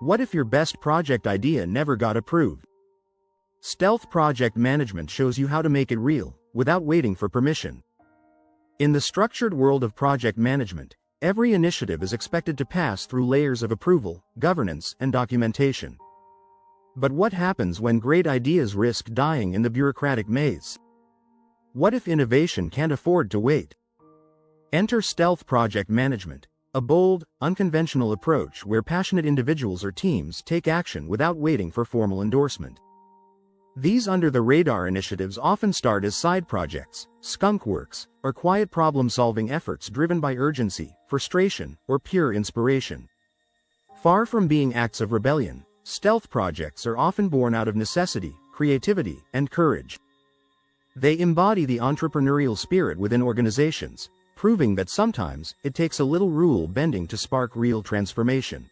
What if your best project idea never got approved? Stealth project management shows you how to make it real, without waiting for permission. In the structured world of project management, every initiative is expected to pass through layers of approval, governance, and documentation. But what happens when great ideas risk dying in the bureaucratic maze? What if innovation can't afford to wait? Enter stealth project management, a bold, unconventional approach where passionate individuals or teams take action without waiting for formal endorsement. These under-the-radar initiatives often start as side projects, skunk works, or quiet problem-solving efforts driven by urgency, frustration, or pure inspiration. Far from being acts of rebellion, stealth projects are often born out of necessity, creativity, and courage. They embody the entrepreneurial spirit within organizations, proving that sometimes it takes a little rule bending to spark real transformation.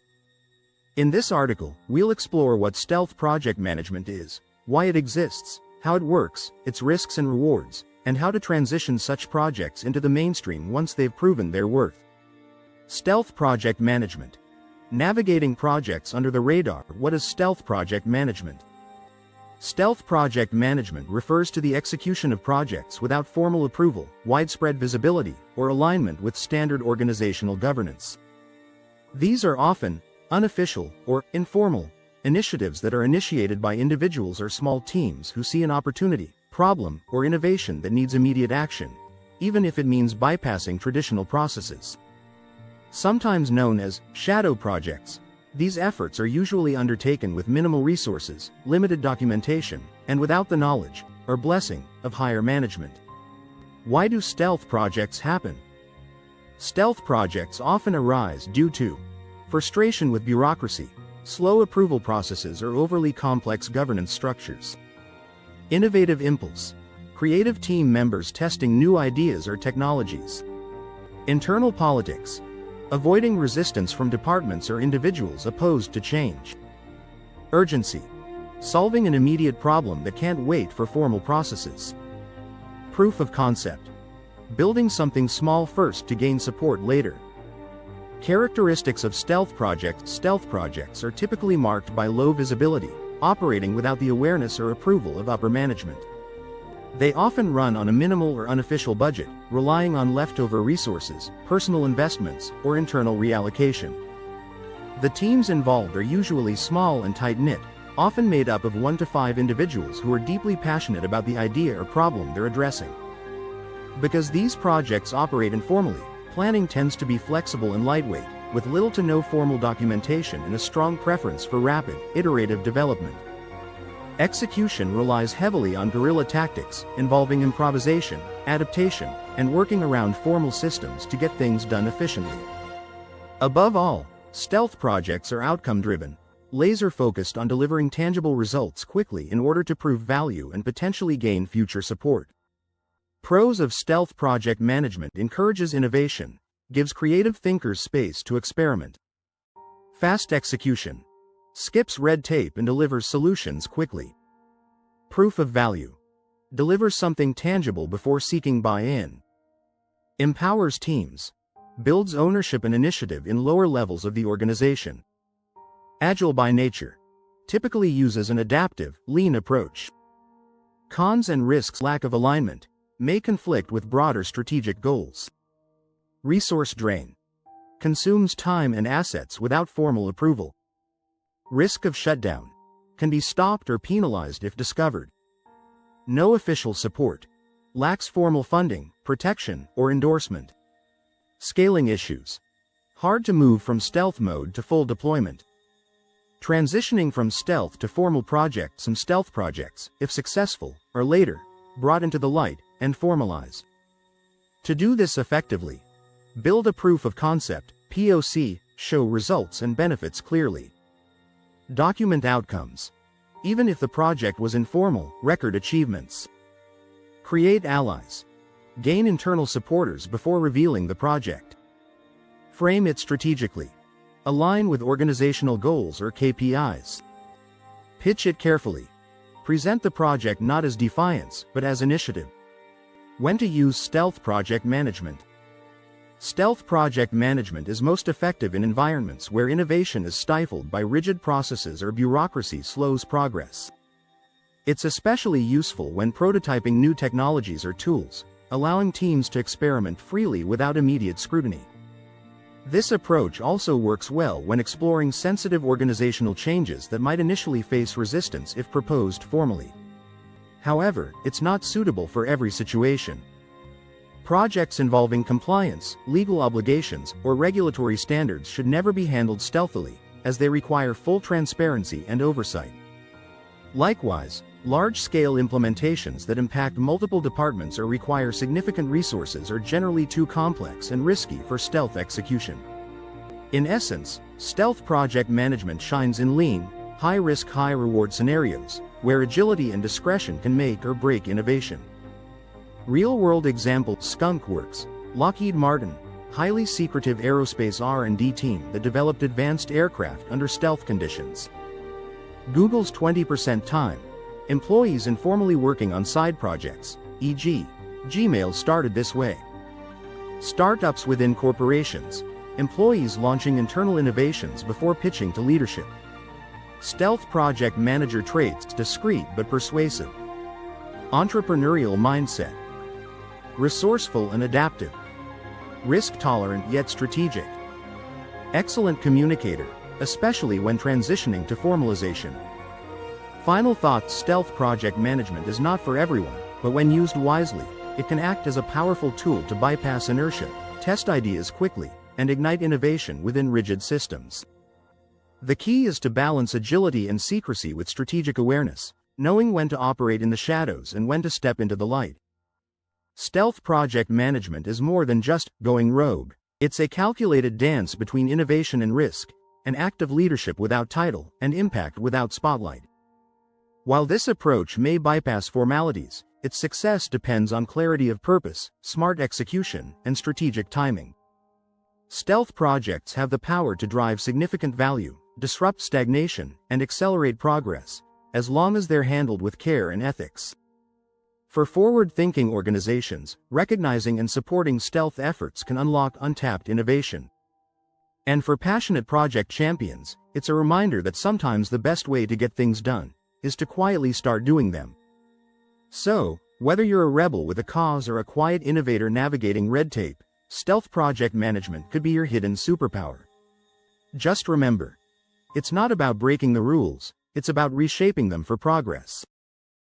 In this article, we'll explore what stealth project management is, why it exists, how it works, its risks and rewards, and how to transition such projects into the mainstream once they've proven their worth. Stealth project management. Navigating projects under the radar. What is stealth project management? Stealth project management refers to the execution of projects without formal approval, widespread visibility, or alignment with standard organizational governance. These are often unofficial or informal initiatives that are initiated by individuals or small teams who see an opportunity, problem, or innovation that needs immediate action, even if it means bypassing traditional processes. Sometimes known as shadow projects, these efforts are usually undertaken with minimal resources, limited documentation, and without the knowledge, or blessing, of higher management. Why do stealth projects happen? Stealth projects often arise due to frustration with bureaucracy, slow approval processes, or overly complex governance structures. Innovative impulse. Creative team members testing new ideas or technologies. Internal politics. Avoiding resistance from departments or individuals opposed to change. Urgency. Solving an immediate problem that can't wait for formal processes. Proof of concept. Building something small first to gain support later. Characteristics of stealth projects. Stealth projects are typically marked by low visibility, operating without the awareness or approval of upper management. They often run on a minimal or unofficial budget, relying on leftover resources, personal investments, or internal reallocation. The teams involved are usually small and tight-knit, often made up of 1 to 5 individuals who are deeply passionate about the idea or problem they're addressing. Because these projects operate informally, planning tends to be flexible and lightweight, with little to no formal documentation and a strong preference for rapid, iterative development. Execution relies heavily on guerrilla tactics, involving improvisation, adaptation, and working around formal systems to get things done efficiently. Above all, stealth projects are outcome-driven, laser-focused on delivering tangible results quickly in order to prove value and potentially gain future support. Pros of stealth project management: encourages innovation, gives creative thinkers space to experiment. Fast execution. Skips red tape and delivers solutions quickly. Proof of value. Delivers something tangible before seeking buy-in. Empowers teams. Builds ownership and initiative in lower levels of the organization. Agile by nature. Typically uses an adaptive, lean approach. Cons and risks: lack of alignment, may conflict with broader strategic goals. Resource drain. Consumes time and assets without formal approval. Risk of shutdown. Can be stopped or penalized if discovered. No official support. Lacks formal funding, protection, or endorsement. Scaling issues. Hard to move from stealth mode to full deployment. Transitioning from stealth to formal projects. Some stealth projects, if successful, are later brought into the light and formalized. To do this effectively, build a proof of concept, POC, show results and benefits clearly. Document outcomes. Even if the project was informal, record achievements. Create allies. Gain internal supporters before revealing the project. Frame it strategically. Align with organizational goals or KPIs. Pitch it carefully. Present the project not as defiance, but as initiative. When to use stealth project management. Stealth project management is most effective in environments where innovation is stifled by rigid processes or bureaucracy slows progress. It's especially useful when prototyping new technologies or tools, allowing teams to experiment freely without immediate scrutiny. This approach also works well when exploring sensitive organizational changes that might initially face resistance if proposed formally. However, it's not suitable for every situation. Projects involving compliance, legal obligations, or regulatory standards should never be handled stealthily, as they require full transparency and oversight. Likewise, large-scale implementations that impact multiple departments or require significant resources are generally too complex and risky for stealth execution. In essence, stealth project management shines in lean, high-risk, high-reward scenarios, where agility and discretion can make or break innovation. Real-world example: Skunk Works, Lockheed Martin, highly secretive aerospace R&D team that developed advanced aircraft under stealth conditions. Google's 20% time, employees informally working on side projects, e.g., Gmail started this way. Startups within corporations, employees launching internal innovations before pitching to leadership. Stealth project manager traits: discreet but persuasive. Entrepreneurial mindset. Resourceful and adaptive. Risk-tolerant yet strategic. Excellent communicator, especially when transitioning to formalization. Final thoughts: stealth project management is not for everyone, but when used wisely, it can act as a powerful tool to bypass inertia, test ideas quickly, and ignite innovation within rigid systems. The key is to balance agility and secrecy with strategic awareness, knowing when to operate in the shadows and when to step into the light. Stealth project management is more than just going rogue. It's a calculated dance between innovation and risk, an act of leadership without title, and impact without spotlight. While this approach may bypass formalities, its success depends on clarity of purpose, smart execution, and strategic timing. Stealth projects have the power to drive significant value, disrupt stagnation, and accelerate progress, as long as they're handled with care and ethics. For forward-thinking organizations, recognizing and supporting stealth efforts can unlock untapped innovation. And for passionate project champions, it's a reminder that sometimes the best way to get things done is to quietly start doing them. So, whether you're a rebel with a cause or a quiet innovator navigating red tape, stealth project management could be your hidden superpower. Just remember, it's not about breaking the rules, it's about reshaping them for progress.